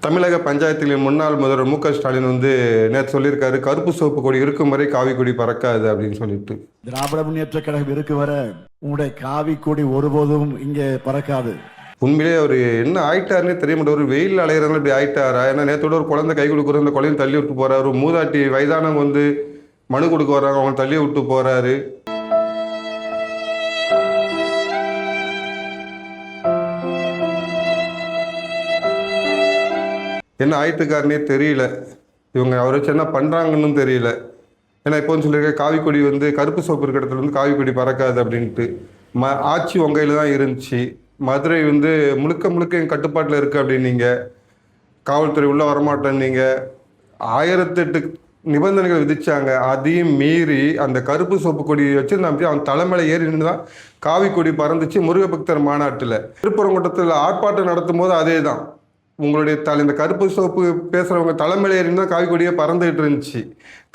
தமிழக பஞ்சாயத்தில் முன்னாள் முதல்வர் மு.க. ஸ்டாலின் நேற்று சொல்லியிருக்காரு, கருப்பு சிவப்பு கொடி இருக்கும் வரை காவி கொடி பறக்காது அப்படின்னு சொல்லிட்டு. திராவிட முன்னேற்ற கழகம் இருக்கு வர உங்களுடைய காவி கொடி ஒருபோதும் இங்கே பறக்காது. உண்மையிலே அவர் என்ன ஆயிட்டாருன்னே தெரிய மாட்டார். ஒரு வெயில் அலையிறதுல இப்படி ஆயிட்டாரா? ஏன்னா நேற்றோட ஒரு குழந்தை கை கொடுக்குற அந்த குழந்தையும் தள்ளி விட்டு போறாரு. ஒரு மூதாட்டி வயதானவங்க மனு கொடுக்க வர்றாங்க, அவங்க தள்ளி விட்டு போறாரு. என்ன ஆயிட்டுக்காருன்னே தெரியல. இவங்க அவரை வச்சு என்ன பண்ணுறாங்கன்னு தெரியல. ஏன்னா இப்போ சொல்லியிருக்க காவி கொடி கருப்பு சிவப்பு இருக்கிற இடத்துல காவி கொடி பறக்காது அப்படின்ட்டு. ஆட்சி உங்க கையில் தான் இருந்துச்சு. மதுரை முழுக்க முழுக்க என் கட்டுப்பாட்டில் இருக்குது அப்படின்னீங்க. காவல்துறை உள்ளே வரமாட்டேன்னீங்க. 1008 நிபந்தனைகள் விதிச்சாங்க. அதையும் மீறி அந்த கருப்பு சிவப்பு கொடியை வச்சு அவன் தலைமையில ஏறி நின்று தான் காவி கொடி பறந்துச்சு. முருகபக்தர் மாநாட்டில் திருப்பரங்குன்றத்தில் ஆர்ப்பாட்டம் நடத்தும் போது அதே தான். உங்களுடைய இந்த கருப்பு சிவப்பு பேசுகிறவங்க தலைமையில ஏறி தான் காவி கொடியே பறந்துகிட்டு இருந்துச்சு.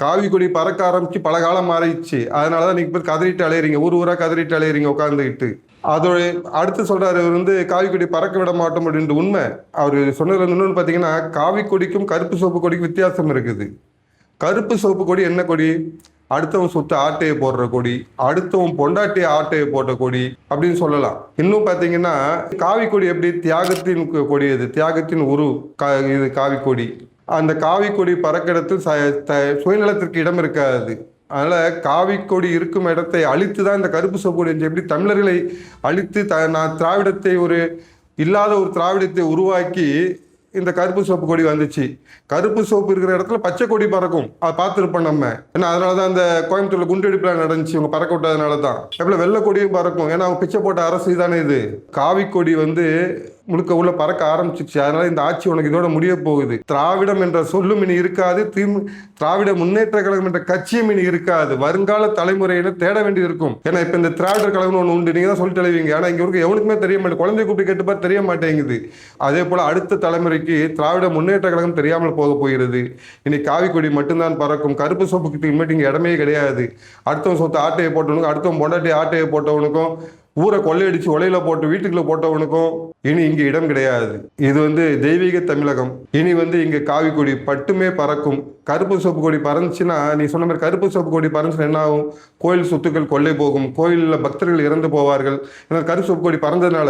காவி கொடி பறக்க ஆரம்பிச்சு பல காலம் மாறிடுச்சு. அதனால தான் நீங்கள் பேர் கதறிட்டு அலையிறீங்க, ஊராக கதறிட்டு அலையிறீங்க உட்காந்துக்கிட்டு. அதோட அடுத்து சொல்கிறாரு காவி கொடி பறக்க விட மாட்டோம் அப்படின்ட்டு. உண்மை அவர் சொன்னது இன்னொன்று பார்த்தீங்கன்னா, காவி கொடிக்கும் கருப்பு சிவப்பு கொடிக்கும் வித்தியாசம் இருக்குது. கருப்பு சிவப்பு கொடி என்ன கொடி? அடுத்தவன் சொத்து ஆட்டையை போடுற கொடி, அடுத்தவன் பொண்டாட்டியை ஆட்டையை போட்ட கொடி அப்படின்னு சொல்லலாம். இன்னும் பார்த்தீங்கன்னா காவி கொடி எப்படி தியாகத்தின் கொடி, அது தியாகத்தின் இது காவி கொடி. அந்த காவி கொடி பறக்கிடத்தில் சுயநலத்திற்கு இடம் இருக்காது. அதனால் காவி கொடி இருக்கும் இடத்தை அழித்து தான் இந்த கருப்பு சிவப்பு கொடி எப்படி தமிழர்களை அழித்து நான் திராவிடத்தை இல்லாத ஒரு திராவிடத்தை உருவாக்கி இந்த கருப்பு சிவப்பு கொடி வந்துச்சு. கருப்பு சிவப்பு இருக்கிற இடத்துல பச்சை கொடி பறக்கும். அதை பார்த்துருப்போம் நம்ம. ஏன்னா அதனால தான் அந்த கோயம்புத்தூர்ல குண்டெடுப்புலாம் நடந்துச்சு. இவங்க பறக்க விட்டதுனால தான். எப்படி வெள்ளை கொடியும் பறக்கும். ஏன்னா அவங்க பிச்சை போட்ட அரசு தானே இது. காவி கொடி முழுக்க உள்ள பறக்க ஆரம்பிச்சிச்சு. அதனால இந்த ஆட்சி உனக்கு இதோட முடிய போகுது. திராவிடம் என்ற சொல்லும் இனி இருக்காது. திராவிட முன்னேற்ற கழகம் என்ற கட்சியும் இனி இருக்காது. வருங்கால தலைமுறையினர் தேட வேண்டியது இருக்கும். ஏன்னா இப்ப இந்த திராவிடர் கழகம் ஒன்று உண்டு, நீங்க தான் சொல்லிட்டு எழுவீங்க. ஆனா இங்க இருக்க எவனுக்குமே தெரிய மாட்டேங்குது. குழந்தை கூப்பி கேட்டுப்பா தெரிய மாட்டேங்குது. அதே போல அடுத்த தலைமுறைக்கு திராவிட முன்னேற்ற கழகம் தெரியாமல் போக போகிறது. இனி காவி கொடி மட்டும்தான் பறக்கும். கருப்பு சோப்புக்கு இனிமேட்டு இங்க இடமே கிடையாது. அடுத்தவன் சொத்து ஆட்டையை போட்டவனுக்கும், அடுத்தவன் பொண்டாட்டி ஆட்டையை போட்டவனுக்கும், ஊரை கொள்ளையடிச்சு ஒலையில போட்டு வீட்டுக்குள்ள போட்டவனுக்கும் இனி இங்க இடம் கிடையாது. இது தெய்வீக தமிழகம். இனி இங்க காவி கொடி பட்டுமே பறக்கும். கருப்பு சிவப்பு கொடி பறந்துச்சுன்னா, நீ சொன்ன மாதிரி கருப்பு சிவப்பு கொடி பறந்துச்சுன்னா என்ன ஆகும்? கோயில் சொத்துக்கள் கொள்ளை போகும். கோயிலில் பக்தர்கள் இறந்து போவார்கள். ஏன்னா கருப்பு சிவப்பு கொடி பறந்ததுனால,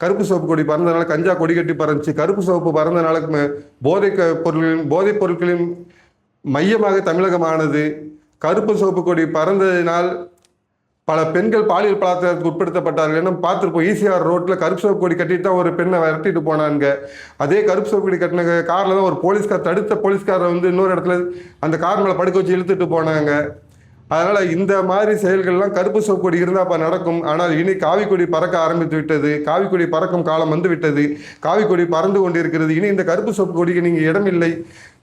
கருப்பு சிவப்பு கொடி பறந்ததுனால கஞ்சா கொடி கட்டி பறந்துச்சு. கருப்பு சிவப்பு பறந்ததுனால போதைப் பொருட்களின் மையமாக தமிழகமானது. கருப்பு சிவப்பு கொடி பறந்ததினால் பல பெண்கள் பாலியல் பலாத்காரத்துக்கு உட்படுத்தப்பட்டார்கள். ஏன்னா பார்த்துருப்போம், ஈசிஆர் ரோட்டில் கருப்பு சிவப்பு கொடி கட்டிட்டு தான் ஒரு பெண்ணை விரட்டிட்டு போனாங்க. அதே கருப்பு சிவப்பு கொடி கட்டின காரில் தான் ஒரு போலீஸ்கார், தடுத்த போலீஸ்காரை இன்னொரு இடத்துல அந்த கார் மேலே படுக்க வச்சு இழுத்துட்டு போனாங்க. அதனால் இந்த மாதிரி செயல்கள்லாம் கருப்பு சிவப்பு கொடி இருந்தால் அப்போ நடக்கும். ஆனால் இனி காவி கொடி பறக்க ஆரம்பித்து விட்டது. காவி கொடி பறக்கும் காலம் விட்டது. காவி கொடி பறந்து கொண்டிருக்கிறது. இனி இந்த கருப்பு சிவப்பு கொடிக்கு நீங்கள் இடமில்லை.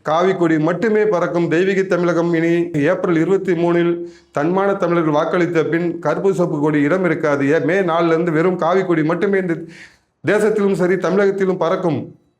காவி கொடி மட்டுமே பறக்கும். தெய்வீக தமிழகம். இனி ஏப்ரல் 23 தன்மான தமிழர்கள் வாக்களித்த பின் கருப்பு சிவப்பு கொடி இடம் இருக்காது. மே 4 வெறும் காவி கொடி மட்டுமே இந்த தேசத்திலும் சரி தமிழகத்திலும் பறக்கும்.